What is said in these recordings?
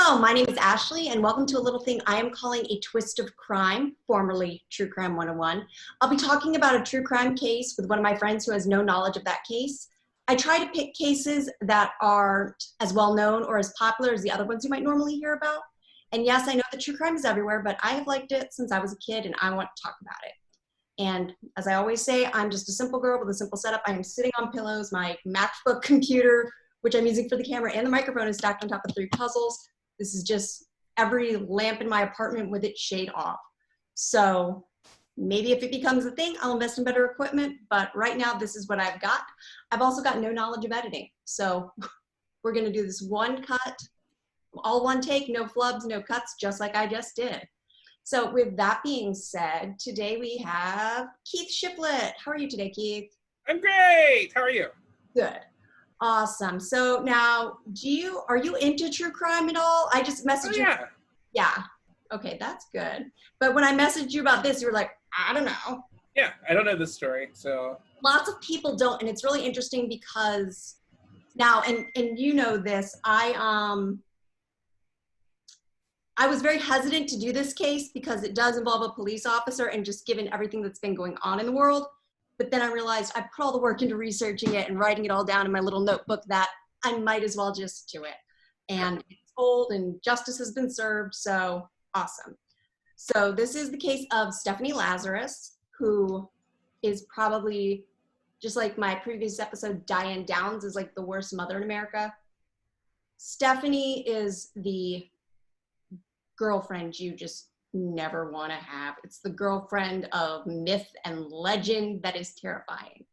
Hello, my name is Ashley, and welcome to a little thing I am calling a twist of crime, formerly True Crime 101. I'll be talking about a true crime case with one of my friends who has no knowledge of that case. I try to pick cases that aren't as well known or as popular as the other ones you might normally hear about. And yes, I know that true crime is everywhere, but I have liked it since I was a kid and I want to talk about it. And as I always say, I'm just a simple girl with a simple setup. I am sitting on pillows. My MacBook computer, which I'm using for the camera and the microphone, is stacked on top of 3 puzzles. This is just every lamp in my apartment with its shade off. So maybe if it becomes a thing, I'll invest in better equipment. But right now, this is what I've got. I've also got no knowledge of editing. So we're going to do this one cut, all one take, no flubs, no cuts, just like I just did. So with that being said, today we have Keith Shifflett. How are you today, Keith? I'm great. How are you? Good. Awesome. So now, are you into true crime at all? I just messaged you. Yeah. Yeah. Okay, that's good. But when I messaged you about this, you were like, I don't know. Yeah, I don't know this story, so. Lots of people don't, and it's really interesting because now, and you know this, I was very hesitant to do this case because it does involve a police officer and just given everything that's been going on in the world. But then I realized I put all the work into researching it and writing it all down in my little notebook that I might as well just do it. And it's old and justice has been served, so awesome. So this is the case of Stephanie Lazarus, who is probably, just like my previous episode, Diane Downs is like the worst mother in America. Stephanie is the girlfriend you just never want to have. It's the girlfriend of myth and legend that is terrifying.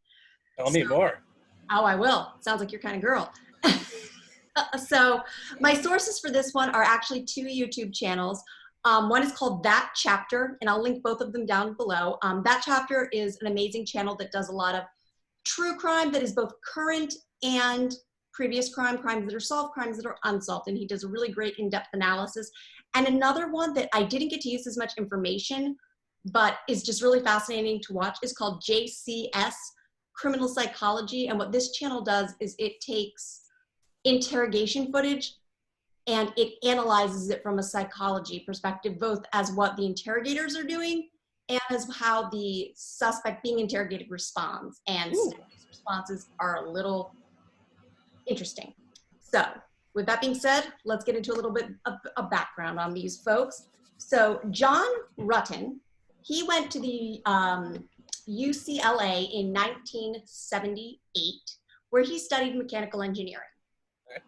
Tell me more. Oh, I will. Sounds like your kind of girl. So my sources for this one are actually 2 YouTube channels. One is called That Chapter, and I'll link both of them down below. That Chapter is an amazing channel that does a lot of true crime that is both current and previous crimes that are solved, crimes that are unsolved, and he does a really great in-depth analysis. And another one that I didn't get to use as much information, but is just really fascinating to watch, is called JCS, Criminal Psychology. And what this channel does is it takes interrogation footage and it analyzes it from a psychology perspective, both as what the interrogators are doing and as how the suspect being interrogated responds. And Stephanie's responses are a little interesting. So with that being said, let's get into a little bit of background on these folks. So John Rutten, he went to the UCLA in 1978, where he studied mechanical engineering.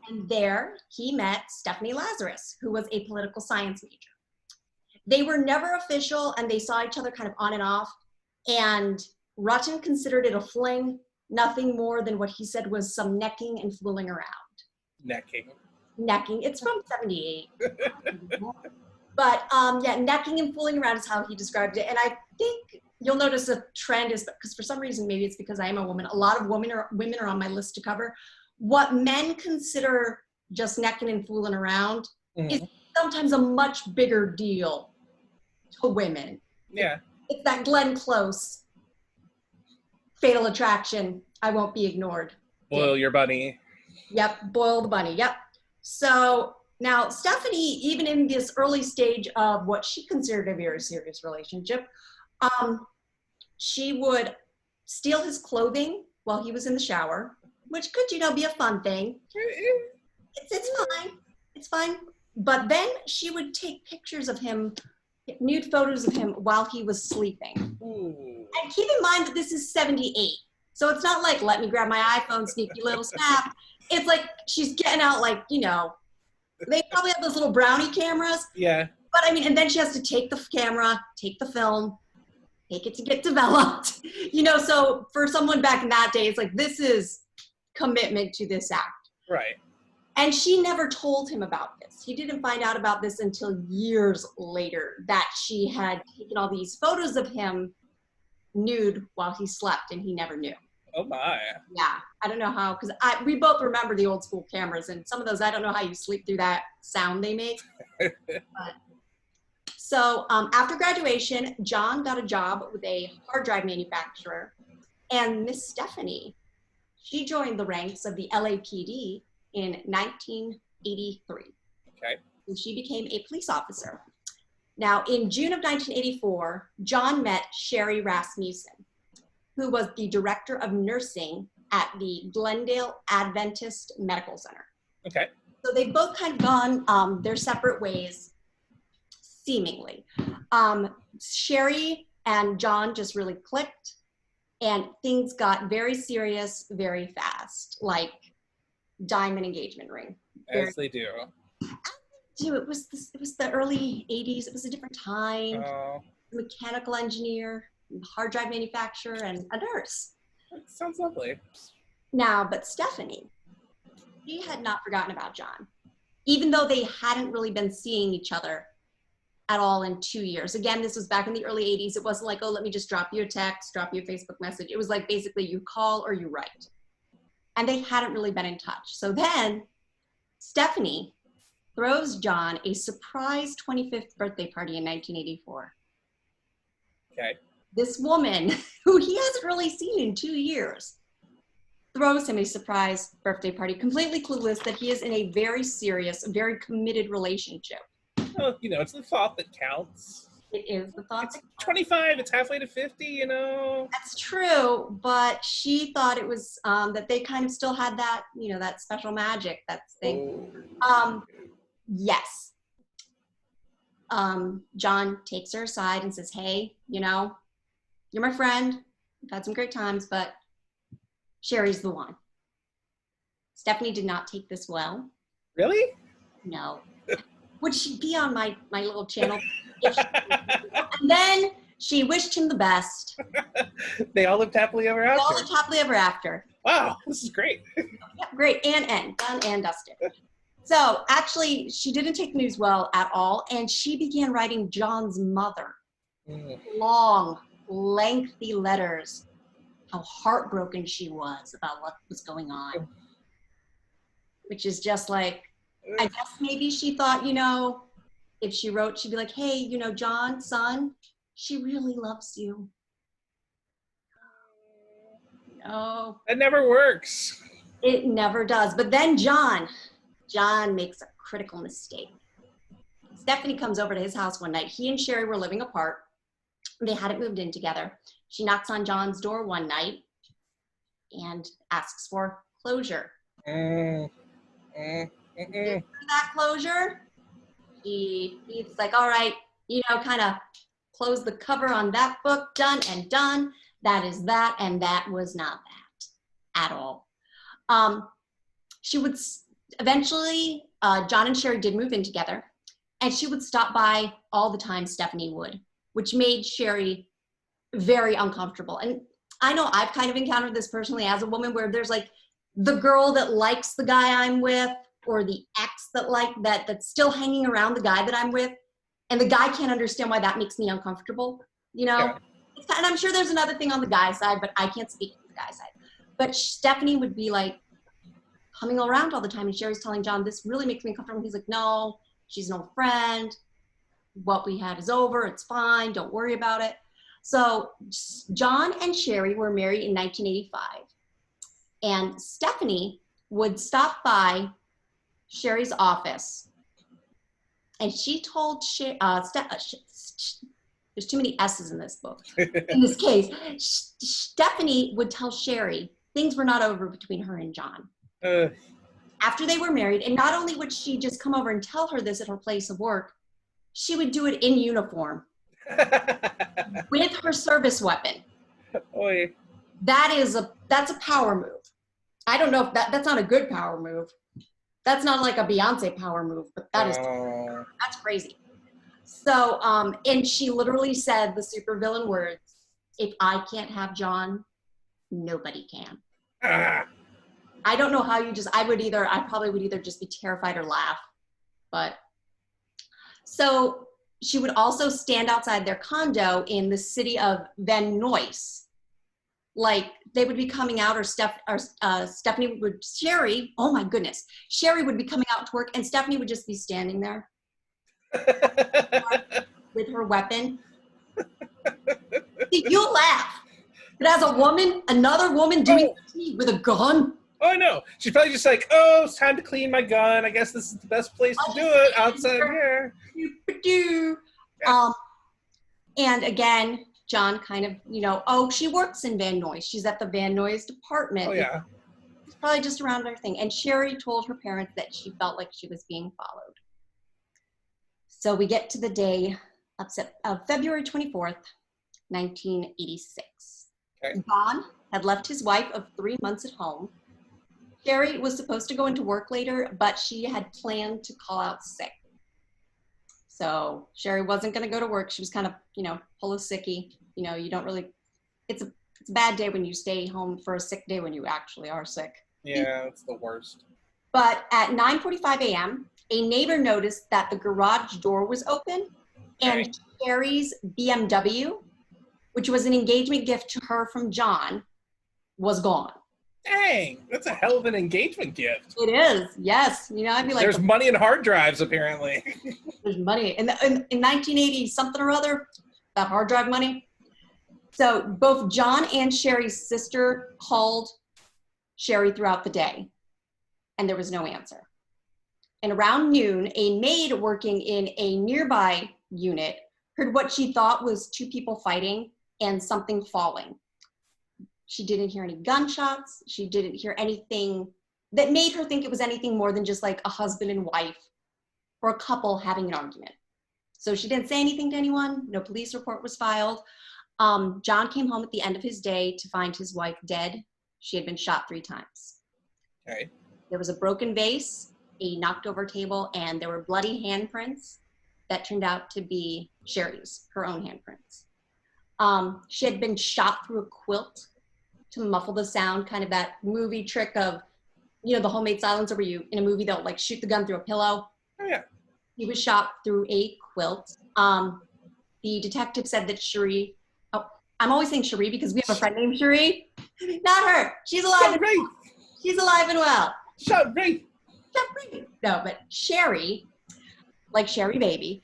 And there he met Stephanie Lazarus, who was a political science major. They were never official and they saw each other kind of on and off. And Rutten considered it a fling, nothing more than what he said was some necking and fooling around. Necking. It's from 78. But yeah, necking and fooling around is how he described it. And I think you'll notice a trend is because for some reason, maybe it's because I am a woman, a lot of women are on my list to cover. What men consider just necking and fooling around is sometimes a much bigger deal to women. Yeah. It's that Glenn Close, Fatal Attraction, I won't be ignored. Boil your bunny. Yep, boil the bunny, yep. So now Stephanie, even in this early stage of what she considered a very serious relationship, she would steal his clothing while he was in the shower, which could, be a fun thing. It's fine. But then she would take pictures of him, nude photos of him while he was sleeping. Ooh. And keep in mind that this is 78. So it's not like, let me grab my iPhone, sneaky little snap. It's like she's getting out they probably have those little brownie cameras. Yeah. But I mean, and then she has to take the camera, take the film, take it to get developed. So for someone back in that day, it's like, this is commitment to this act. Right. And she never told him about this. He didn't find out about this until years later, that she had taken all these photos of him nude while he slept, and he never knew. Oh my. Yeah, I don't know how, because we both remember the old school cameras, and some of those, I don't know how you sleep through that sound they make. So after graduation, John got a job with a hard drive manufacturer, and Miss Stephanie, she joined the ranks of the LAPD in 1983. Okay. And she became a police officer. Now, in June of 1984, John met Sherry Rasmussen, who was the director of nursing at the Glendale Adventist Medical Center. Okay. So they've both kind of gone their separate ways, seemingly. Sherry and John just really clicked, and things got very serious very fast, like diamond engagement ring. As they do. It was the early 80s. It was a different time. Oh, Mechanical engineer, hard drive manufacturer, and a nurse. that sounds lovely. Now, but Stephanie, she had not forgotten about John, even though they hadn't really been seeing each other at all in 2 years. Again, this was back in the early 80s. It wasn't like, oh, let me just drop you a text, drop you a Facebook message. It was like basically you call or you write. And they hadn't really been in touch. So then Stephanie throws John a surprise 25th birthday party in 1984. Okay. This woman, who he hasn't really seen in 2 years, throws him a surprise birthday party, completely clueless that he is in a very serious, very committed relationship. Well, it's the thought that counts. It is the thought. It's 25, it's halfway to 50, That's true, but she thought it was that they kind of still had that, that special magic, that thing. Oh. Yes. John takes her aside and says, hey, you're my friend. We've had some great times, but Sherry's the one. Stephanie did not take this well. Really? No. Would she be on my little channel? And then she wished him the best. They all lived happily ever They all after. lived happily ever after. Wow, this is great. Yep, great. And done and dusted. So actually, she didn't take the news well at all, and she began writing John's mother long, lengthy letters, how heartbroken she was about what was going on, which is just like, I guess maybe she thought, if she wrote, she'd be like, hey, John, son, she really loves you. No. That never works. It never does. But then John makes a critical mistake. Stephanie comes over to his house one night. He and Sherry were living apart. They hadn't moved in together. She knocks on John's door one night and asks for closure. For that closure, he's like, all right, kind of close the cover on that book, done and done. That is that, and that was not that at all. She would eventually, John and Sherry did move in together, and she would stop by all the time, Stephanie would, which made Sherry very uncomfortable. And I know I've kind of encountered this personally as a woman, where there's like the girl that likes the guy I'm with, or the ex that's still hanging around the guy that I'm with, and the guy can't understand why that makes me uncomfortable, Yeah. And I'm sure there's another thing on the guy side, but I can't speak to the guy side. But Stephanie would be like coming around all the time, and Sherry's telling John, this really makes me uncomfortable. He's like, no, she's an old friend. What we had is over. It's fine. Don't worry about it. So John and Sherry were married in 1985, and Stephanie would stop by Sherry's office, and she told there's too many S's in this book. In this case, Stephanie would tell Sherry things were not over between her and John. After they were married, and not only would she just come over and tell her this at her place of work, she would do it in uniform with her service weapon. Oy. That's a power move. I don't know if that's not a good power move. That's not like a Beyonce power move, but that's crazy. So, and she literally said the supervillain words, if I can't have John, nobody can. I don't know how I probably would either just be terrified or laugh. But so she would also stand outside their condo in the city of Van Nuys. Like they would be coming out, or Stephanie would, Sherry, oh my goodness, Sherry would be coming out to work, and Stephanie would just be standing there with her weapon. See, you'll laugh. But as a woman, another woman doing it with a gun, Oh, I know. She's probably just like, oh, it's time to clean my gun. I guess this is the best place to do it, outside here. Yeah. And again, John kind of, oh, she works in Van Nuys. She's at the Van Nuys department. Oh, yeah. It's probably just around everything. And Sherry told her parents that she felt like she was being followed. So we get to the day of February 24th, 1986. Okay. John had left his wife of 3 months at home. Sherry was supposed to go into work later, but she had planned to call out sick. So Sherry wasn't going to go to work. She was kind of, full of sicky. You don't really, it's a bad day when you stay home for a sick day when you actually are sick. Yeah, it's the worst. But at 9:45 a.m., a neighbor noticed that the garage door was open and Sherry's BMW, which was an engagement gift to her from John, was gone. Dang, that's a hell of an engagement gift. It is, yes. I'd be like, there's money in hard drives, apparently. There's money. In 1980 something or other, that hard drive money. So both John and Sherry's sister called Sherry throughout the day, and there was no answer. And around noon, a maid working in a nearby unit heard what she thought was two people fighting and something falling. She didn't hear any gunshots. She didn't hear anything that made her think it was anything more than just like a husband and wife or a couple having an argument. So she didn't say anything to anyone. No police report was filed. John came home at the end of his day to find his wife dead. She had been shot 3 times. Okay. There was a broken vase, a knocked over table, and there were bloody handprints that turned out to be Sherry's, her own handprints. She had been shot through a quilt to muffle the sound, kind of that movie trick of, the homemade silencer where you, in a movie, they'll like shoot the gun through a pillow. Oh, yeah. He was shot through a quilt. The detective said that Cherie, I'm always saying Cherie because we have a friend named Cherie. Not her. She's alive. She's alive and well. Cherie. No, but Sherry, like Sherry baby,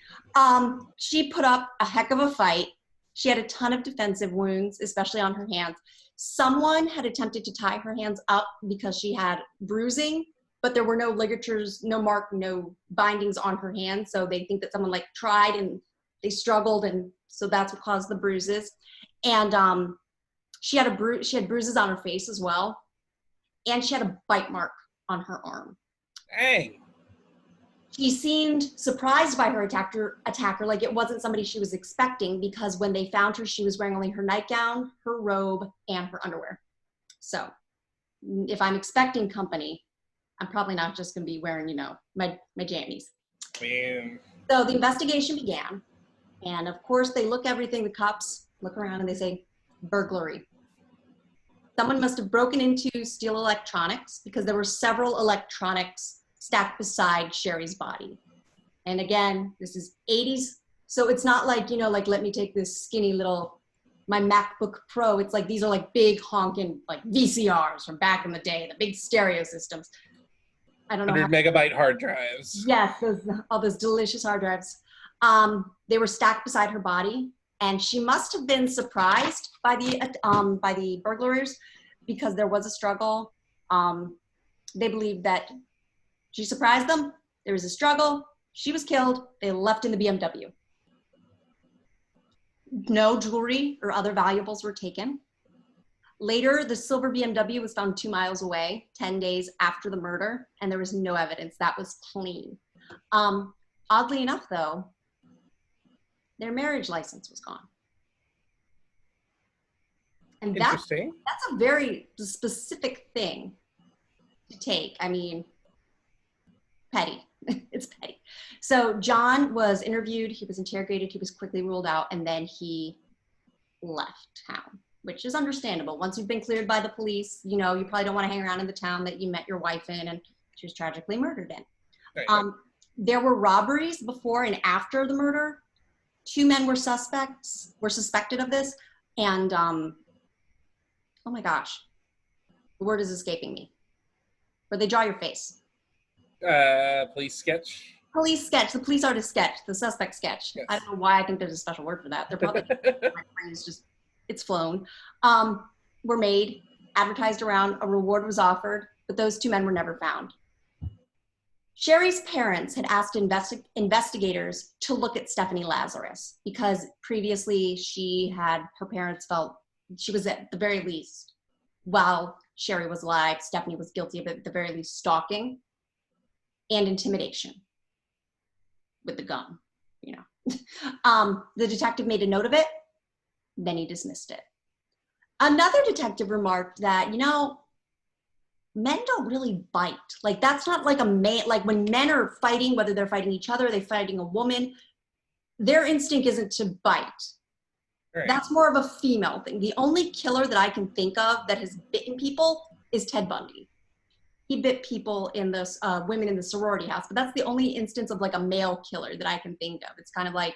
she put up a heck of a fight. She had a ton of defensive wounds, especially on her hands. Someone had attempted to tie her hands up because she had bruising, but there were no ligatures, no mark, no bindings on her hands. So they think that someone like tried and they struggled, and so that's what caused the bruises. And she had bruises on her face as well, and she had a bite mark on her arm. Dang. She seemed surprised by her attacker, like it wasn't somebody she was expecting, because when they found her, she was wearing only her nightgown, her robe, and her underwear. So if I'm expecting company, I'm probably not just going to be wearing, my jammies. Man. So the investigation began. And of course, they look everything. The cops look around and they say, burglary. Someone must have broken into steal electronics, because there were several electronics stacked beside Sherry's body. And again, this is 80s. So it's not like, like, let me take this skinny little, my MacBook Pro. It's like, these are like big honking, like VCRs from back in the day, the big stereo systems. I don't know. 100 megabyte hard drives. Yes, all those delicious hard drives. They were stacked beside her body, and she must have been surprised by the burglars, because there was a struggle. They believed that she surprised them. There was a struggle. She was killed. They left in the BMW. No jewelry or other valuables were taken. Later, the silver BMW was found 2 miles away, 10 days after the murder, and there was no evidence. That was clean. Oddly enough, though, their marriage license was gone. And that's a very specific thing to take. I mean, petty. It's petty. So John was interviewed, he was interrogated, he was quickly ruled out, and then he left town, which is understandable. Once you've been cleared by the police, you probably don't want to hang around in the town that you met your wife in and she was tragically murdered in. Right. There were robberies before and after the murder. 2 men were suspected of this, and oh my gosh, the word is escaping me. Where they draw your face. Police sketch. Police sketch, the police artist sketch, the suspect sketch. Yes. I don't know why I think there's a special word for that. They're probably, my brain's it's flown. Were made, advertised around, a reward was offered. but those two men were never found. Sherry's parents had asked investigators to look at Stephanie Lazarus because previously her parents felt she was at the very least, while Sherry was alive, Stephanie was guilty of at the very least stalking and intimidation with the gun, you know. The detective made a note of it, then he dismissed it. Another detective remarked that, you know, men don't really bite. Like, that's not like a man, like when men are fighting, whether they're fighting each other, they're fighting a woman, their instinct isn't to bite. Right. That's more of a female thing. The only killer that I can think of that has bitten people is Ted Bundy. He bit people in the women in the sorority house, but that's the only instance of like a male killer that I can think of. It's kind of like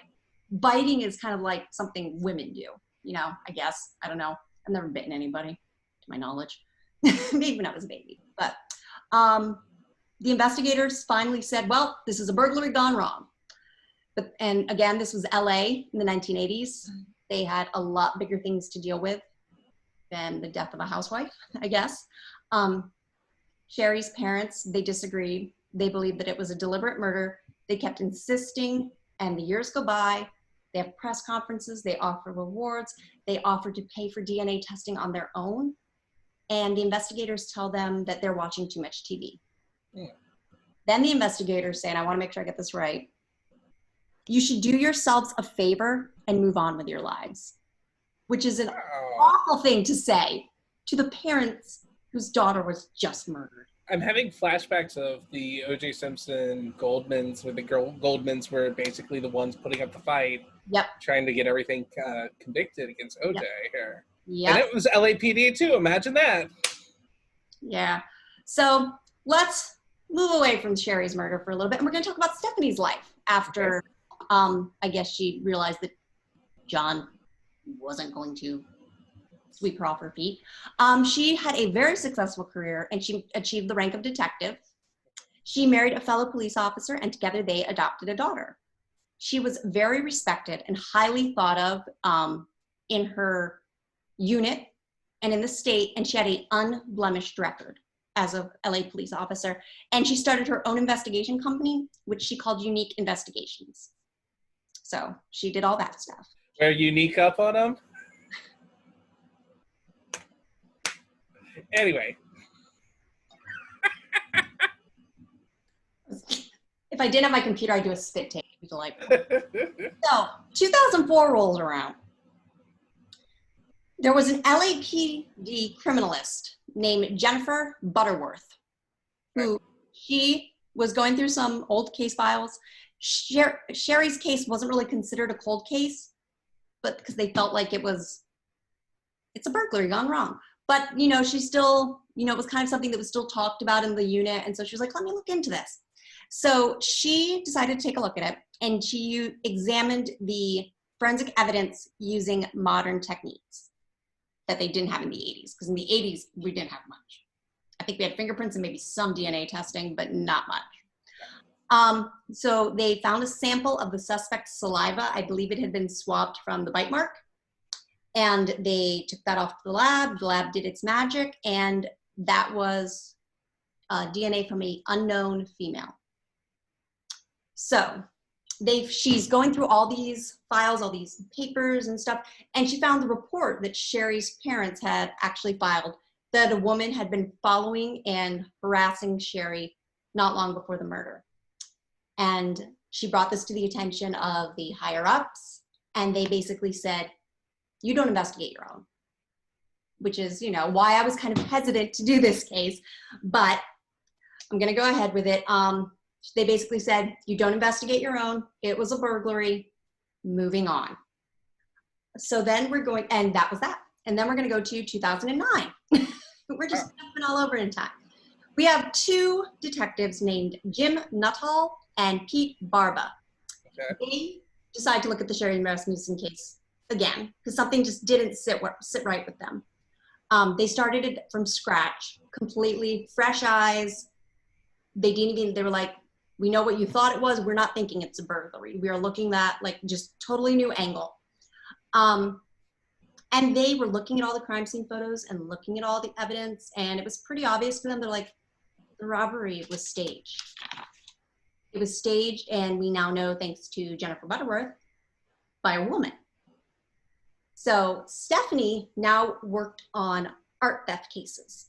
biting is kind of like something women do, you know, I guess. I don't know. I've never bitten anybody, to my knowledge. Maybe when I was a baby. But the investigators finally said, well, this is a burglary gone wrong. And again, this was LA in the 1980s. They had a lot bigger things to deal with than the death of a housewife, I guess. Sherry's parents, they disagreed. They believed that it was a deliberate murder. They kept insisting, and the years go by. They have press conferences. They offer rewards. They offer to pay for DNA testing on their own. And the investigators tell them that they're watching too much TV. Yeah. Then the investigators say, and I want to make sure I get this right, you should do yourselves a favor and move on with your lives, which is an awful thing to say to the parents whose daughter was just murdered. I'm having flashbacks of the O.J. Simpson Goldmans, where the Goldmans were basically the ones putting up the fight, trying to get everything convicted against O.J. here. Yep. And it was LAPD too. Imagine that. Yeah. So let's move away from Sherry's murder for a little bit, and we're going to talk about Stephanie's life after, I guess she realized that John wasn't going to sweep her off her feet. She had a very successful career, and she achieved the rank of detective. She married a fellow police officer, and together they adopted a daughter. She was very respected and highly thought of in her unit and in the state, and she had an unblemished record as a LA police officer. And she started her own investigation company, which she called Unique Investigations. So she did all that stuff. We're unique up on them? Anyway. If I didn't have my computer, I'd do a spit take. So 2004 rolls around. There was an LAPD criminalist named Jennifer Butterworth, who she was going through some old case files. Sherry's case wasn't really considered a cold case, but because they felt like it's a burglary gone wrong. But, you know, she still, you know, it was kind of something that was still talked about in the unit. And so she was like, let me look into this. So she decided to take a look at it, and she examined the forensic evidence using modern techniques that they didn't have in the 80s, because in the 80s, we didn't have much. I think we had fingerprints and maybe some DNA testing, but not much. So they found a sample of the suspect's saliva. I believe it had been swabbed from the bite mark. And they took that off to the lab. The lab did its magic, and that was DNA from an unknown female. So she's going through all these files, all these papers and stuff, and she found the report that Sherry's parents had actually filed that a woman had been following and harassing Sherry not long before the murder. And she brought this to the attention of the higher-ups, and they basically said, you don't investigate your own, which is, you know, why I was kind of hesitant to do this case, but I'm going to go ahead with it. They basically said, you don't investigate your own. It was a burglary. Moving on. So then and that was that. And then we're going to go to 2009. We're just jumping all over in time. We have two detectives named Jim Nuttall and Pete Barba. Okay. They decided to look at the Sherry Rasmussen case again, because something just didn't sit right with them. They started it from scratch, completely fresh eyes. They were like, we know what you thought it was. We're not thinking it's a burglary. We are looking at like just totally new angle. And they were looking at all the crime scene photos and looking at all the evidence, and it was pretty obvious to them. They're like, The robbery was staged. It was staged, and we now know, thanks to Jennifer Butterworth, by a woman. So Stephanie now worked on art theft cases.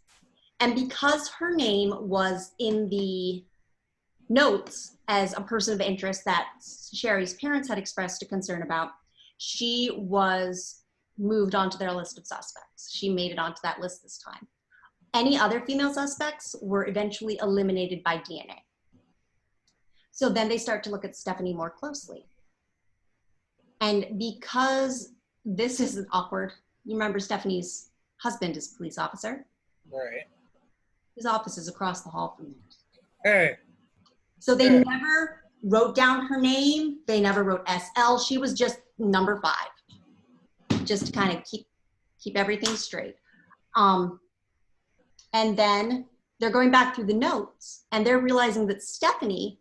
And because her name was in the notes as a person of interest that Sherry's parents had expressed a concern about, she was moved onto their list of suspects. She made it onto that list this time. Any other female suspects were eventually eliminated by DNA. So then they start to look at Stephanie more closely. And because this is awkward, you remember Stephanie's husband is a police officer. Right. His office is across the hall from theirs. Hey. So they never wrote down her name. They never wrote SL. She was just number 5, just to kind of keep everything straight. And then they're going back through the notes, and they're realizing that Stephanie,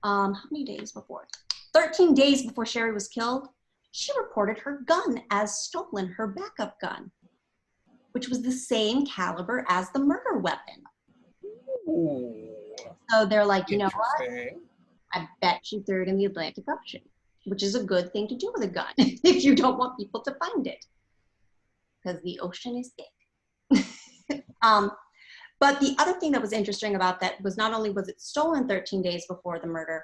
how many days before? 13 days before Sherry was killed, she reported her gun as stolen, her backup gun, which was the same caliber as the murder weapon. Ooh. So they're like, you know what? I bet she threw it in the Atlantic Ocean, which is a good thing to do with a gun if you don't want people to find it, because the ocean is big. But the other thing that was interesting about that was not only was it stolen 13 days before the murder,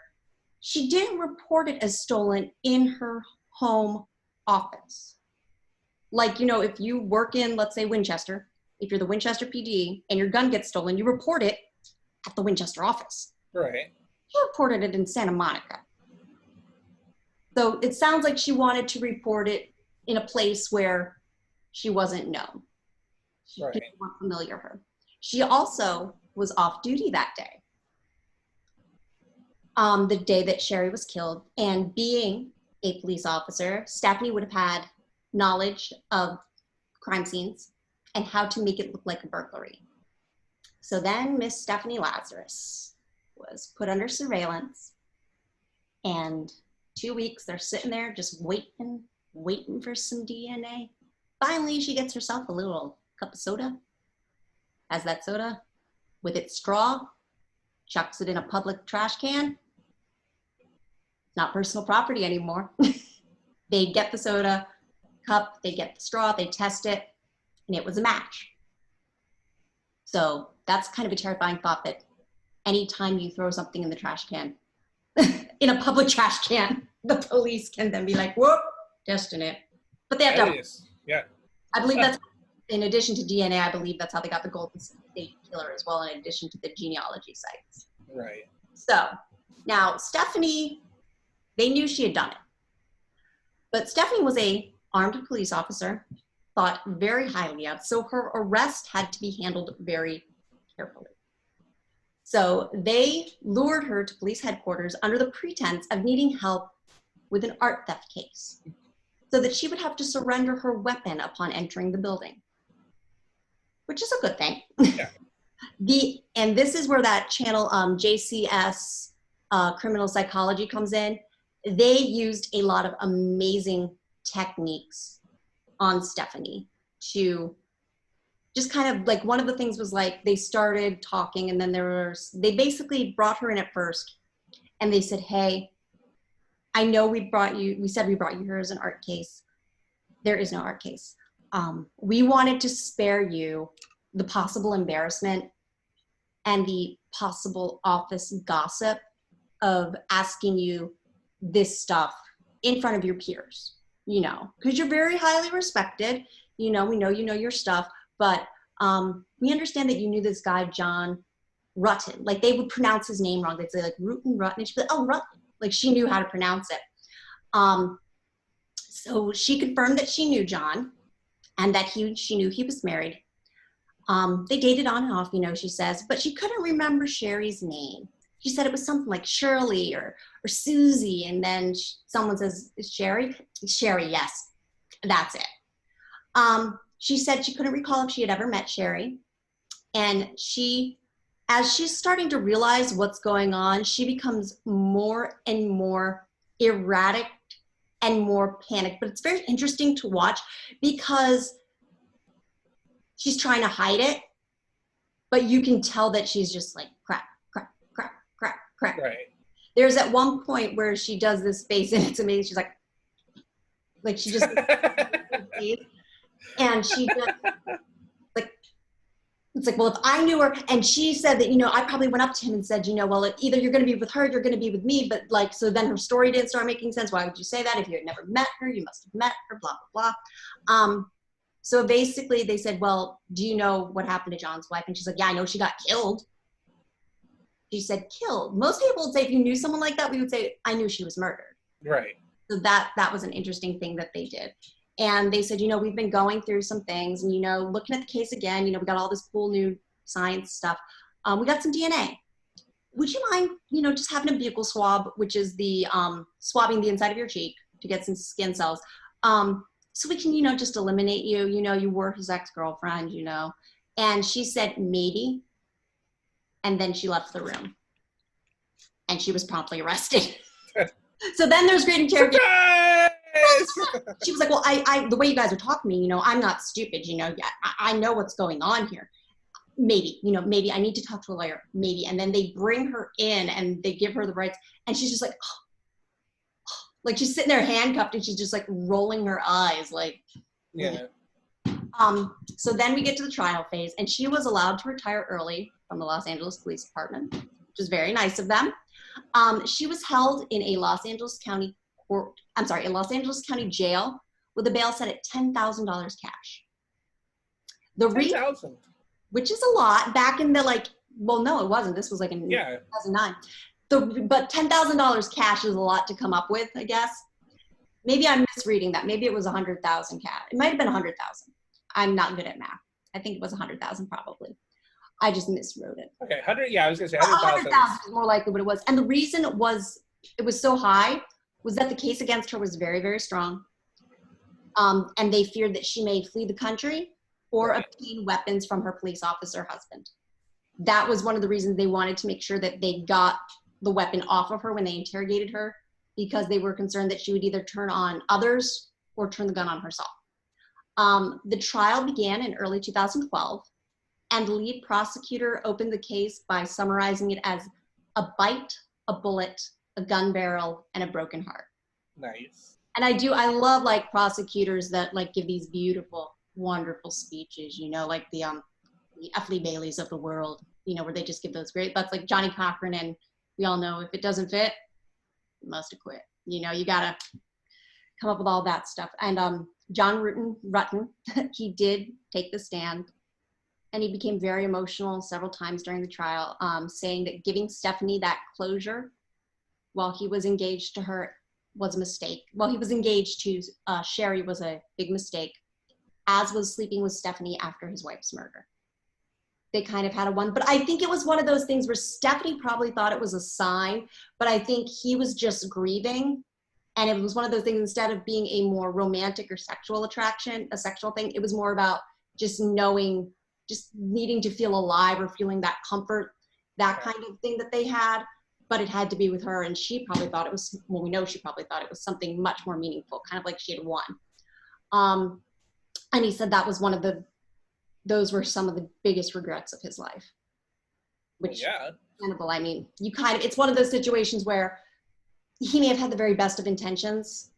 she didn't report it as stolen in her home office. Like, you know, if you work in, let's say, Winchester, if you're the Winchester PD and your gun gets stolen, you report it at the Winchester office. Right. She reported it in Santa Monica. So it sounds like she wanted to report it in a place where she wasn't known. Right. People weren't familiar with her. She also was off duty that day, the day that Sherry was killed. And being a police officer, Stephanie would have had knowledge of crime scenes and how to make it look like a burglary. So then Miss Stephanie Lazarus was put under surveillance, and 2 weeks they're sitting there just waiting for some DNA. Finally, she gets herself a little cup of soda, has that soda with its straw, chucks it in a public trash can. Not personal property anymore. They get the soda cup, they get the straw, they test it, and it was a match. So that's kind of a terrifying thought, that anytime you throw something in the trash can, in a public trash can, the police can then be like, whoop, testing it. But they have to. Yeah. I believe that's, in addition to DNA, I believe that's how they got the Golden State Killer as well, in addition to the genealogy sites. Right. So now Stephanie, they knew she had done it. But Stephanie was a armed police officer, thought very highly of, so her arrest had to be handled very carefully. So they lured her to police headquarters under the pretense of needing help with an art theft case, so that she would have to surrender her weapon upon entering the building, which is a good thing. Yeah. And this is where that channel, JCS Criminal Psychology, comes in. They used a lot of amazing techniques on Stephanie to just kind of, like, one of the things was, like, they started talking, and then they basically brought her in at first, and they said, hey, I know we said we brought you here as an art case. There is no art case. We wanted to spare you the possible embarrassment and the possible office gossip of asking you this stuff in front of your peers, you know, because you're very highly respected. You know, we know you know your stuff, but we understand that you knew this guy, John Rutten. Like, they would pronounce his name wrong. They'd say, like, Rutten, and she'd be like, oh, Rutten. Like, she knew how to pronounce it. So she confirmed that she knew John, and that she knew he was married. They dated on and off, you know, she says, but she couldn't remember Sherry's name. She said it was something like Shirley or Susie, and then someone says, is Sherry? Sherry, yes, that's it. She said she couldn't recall if she had ever met Sherry, and as she's starting to realize what's going on, she becomes more and more erratic and more panicked. But it's very interesting to watch because she's trying to hide it, but you can tell that she's just like crack, crack, crack, crack, crack. Right. There's at one point where she does this face, and it's amazing. She's like she just, and she just, like, it's like, well, if I knew her, and she said that, I probably went up to him and said, well, either you're going to be with her, you're going to be with me, but like, so then her story didn't start making sense. Why would you say that? If you had never met her, you must have met her, blah, blah, blah. So basically they said, well, do you know what happened to John's wife? And she's like, yeah, I know she got killed. She said killed. Most people would say, if you knew someone like that, we would say, I knew she was murdered. Right. So that was an interesting thing that they did. And they said, we've been going through some things and, looking at the case again, we got all this cool new science stuff. We got some DNA. Would you mind, just having a buccal swab, which is the swabbing the inside of your cheek to get some skin cells. So we can, just eliminate you. You were his ex-girlfriend, And she said, maybe. And then she left the room. And she was promptly arrested. So then there's great interrogation. She was like, well, I the way you guys are talking to me, I'm not stupid, I know what's going on here. Maybe, maybe I need to talk to a lawyer, maybe. And then they bring her in and they give her the rights. And she's just like, like she's sitting there handcuffed and she's just like rolling her eyes like, yeah. So then we get to the trial phase, and she was allowed to retire early from the Los Angeles Police Department, which is very nice of them. She was held in a Los Angeles County jail with a bail set at $10,000 cash. $10,000, which is a lot back in the well, no, it wasn't. This was like in 2009. But $10,000 cash is a lot to come up with, I guess. Maybe I'm misreading that. Maybe it was 100,000 cash. It might have been 100,000. I'm not good at math. I think it was 100,000 probably. I just miswrote it. Okay, 100. Yeah, I was gonna say 100,000. 100,000 is more likely what it was. And the reason it was so high was that the case against her was very, very strong. And they feared that she may flee the country or obtain weapons from her police officer husband. That was one of the reasons they wanted to make sure that they got the weapon off of her when they interrogated her, because they were concerned that she would either turn on others or turn the gun on herself. The trial began in early 2012, and the lead prosecutor opened the case by summarizing it as a bite, a bullet, a gun barrel, and a broken heart. Nice. And I love prosecutors that give these beautiful, wonderful speeches, like the F. Lee Baileys of the world, where they just give those great, that's like Johnny Cochran, and we all know if it doesn't fit, you must have quit. You gotta come up with all that stuff. And John Rutten, he did take the stand, and he became very emotional several times during the trial, saying that giving Stephanie that closure while he was engaged to her was a mistake. While he was engaged to Sherry was a big mistake, as was sleeping with Stephanie after his wife's murder. They kind of had a one, but I think it was one of those things where Stephanie probably thought it was a sign, but I think he was just grieving. And it was one of those things, instead of being a more romantic or sexual attraction, a sexual thing, it was more about just knowing, just needing to feel alive or feeling that comfort, that kind of thing that they had. But it had to be with her, and she probably thought it was, well, we know she probably thought it was something much more meaningful, kind of like she had won. And he said that was those were some of the biggest regrets of his life. Which, I mean, it's one of those situations where he may have had the very best of intentions,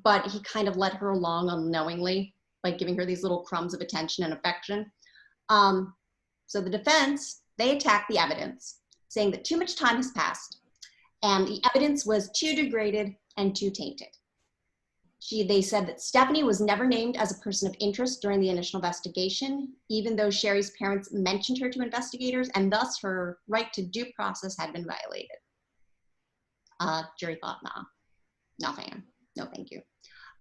but he kind of led her along unknowingly by giving her these little crumbs of attention and affection. So the defense, they attacked the evidence, saying that too much time has passed and the evidence was too degraded and too tainted. They said that Stephanie was never named as a person of interest during the initial investigation, even though Sherry's parents mentioned her to investigators, and thus her right to due process had been violated. Jury thought, nah, no fan, no thank you.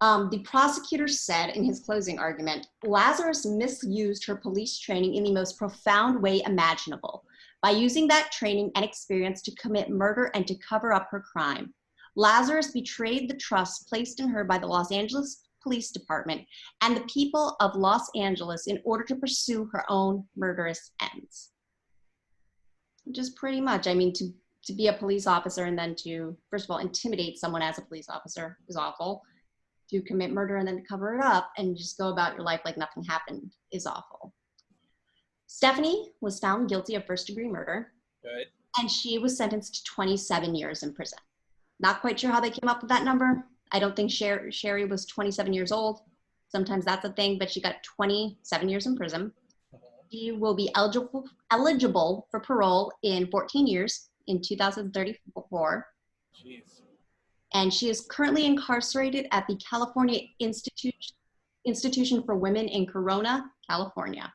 The prosecutor said in his closing argument, Lazarus misused her police training in the most profound way imaginable by using that training and experience to commit murder and to cover up her crime. Lazarus betrayed the trust placed in her by the Los Angeles Police Department and the people of Los Angeles in order to pursue her own murderous ends. Just pretty much, I mean, to be a police officer and then to, first of all, intimidate someone as a police officer is awful. To commit murder and then to cover it up and just go about your life like nothing happened is awful. Stephanie was found guilty of first-degree murder. Good. And she was sentenced to 27 years in prison. Not quite sure how they came up with that number. I don't think Sherry was 27 years old. Sometimes that's a thing, but she got 27 years in prison. She will be eligible for parole in 14 years in 2034. Jeez. And she is currently incarcerated at the California Institution for Women in Corona, California.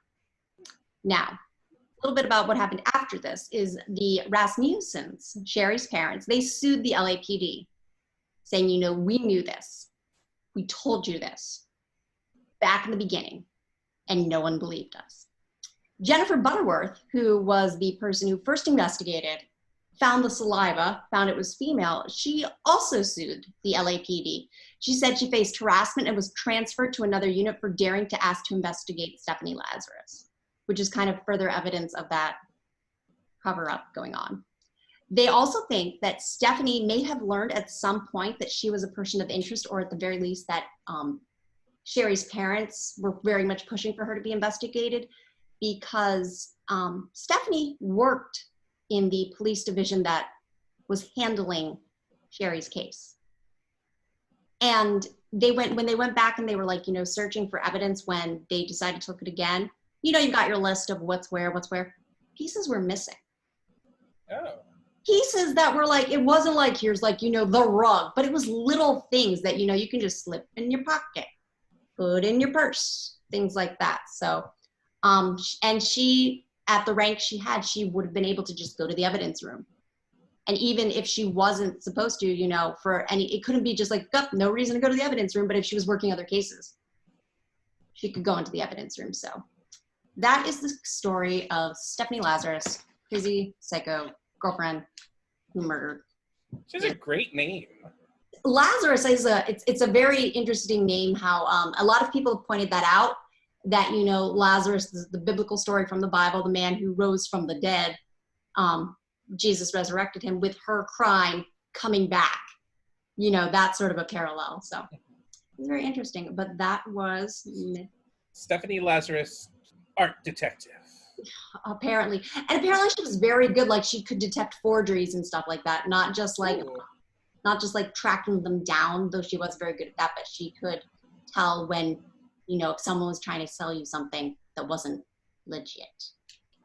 Now, a little bit about what happened after this is the Rasmussens, Sherry's parents, they sued the LAPD saying, you know, we knew this. We told you this back in the beginning, and no one believed us. Jennifer Butterworth, who was the person who first investigated, found the saliva, found it was female. She also sued the LAPD. She said she faced harassment and was transferred to another unit for daring to ask to investigate Stephanie Lazarus, which is kind of further evidence of that cover-up going on. They also think that Stephanie may have learned at some point that she was a person of interest, or at the very least that Sherry's parents were very much pushing for her to be investigated, because Stephanie worked in the police division that was handling Sherry's case. And when they went back and they were like, you know, searching for evidence when they decided to look at it again, you know, you've got your list of what's where. Pieces were missing. Oh. Pieces that were like, it wasn't like, here's like, you know, the rug, but it was little things that, you know, you can just slip in your pocket, put in your purse, things like that. So, and she, at the rank she had, she would have been able to just go to the evidence room. And even if she wasn't supposed to, you know, it couldn't be just like, oh, no reason to go to the evidence room, but if she was working other cases, she could go into the evidence room. So that is the story of Stephanie Lazarus, crazy psycho girlfriend who murdered. She has a great name. Lazarus is it's a very interesting name. How a lot of people have pointed that out. That, you know, Lazarus, the biblical story from the Bible, the man who rose from the dead, Jesus resurrected him, with her crime coming back. You know, that's sort of a parallel. So it's very interesting. But that was Stephanie Lazarus, art detective. Apparently. And apparently she was very good. Like, she could detect forgeries and stuff like that. Not just like tracking them down, though she was very good at that, but she could tell when, you know, if someone was trying to sell you something that wasn't legit.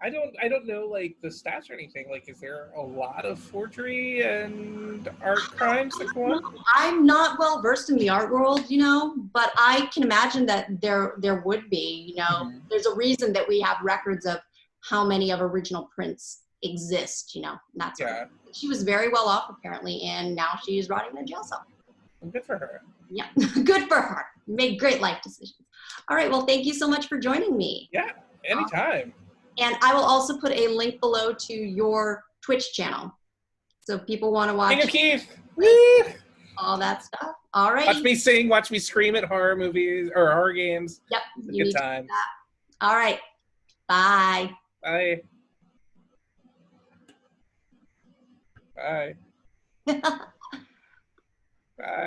I don't know, like, the stats or anything. Like, is there a lot of forgery and art crimes that go on? I'm not well versed in the art world, you know, but I can imagine that there would be, you know. Mm-hmm. There's a reason that we have records of how many of original prints exist, you know. And that's yeah. She was very well off, apparently, and now she's rotting in a jail cell. Good for her. Yeah, good for her. Made great life decisions. All right, well, thank you so much for joining me. Yeah, anytime. And I will also put a link below to your Twitch channel. So if people want to watch. King of Keith. Woo! All that stuff. All right. Watch me sing, watch me scream at horror movies or horror games. Yep. It's a good time. All right. Bye. Bye. Bye. Bye.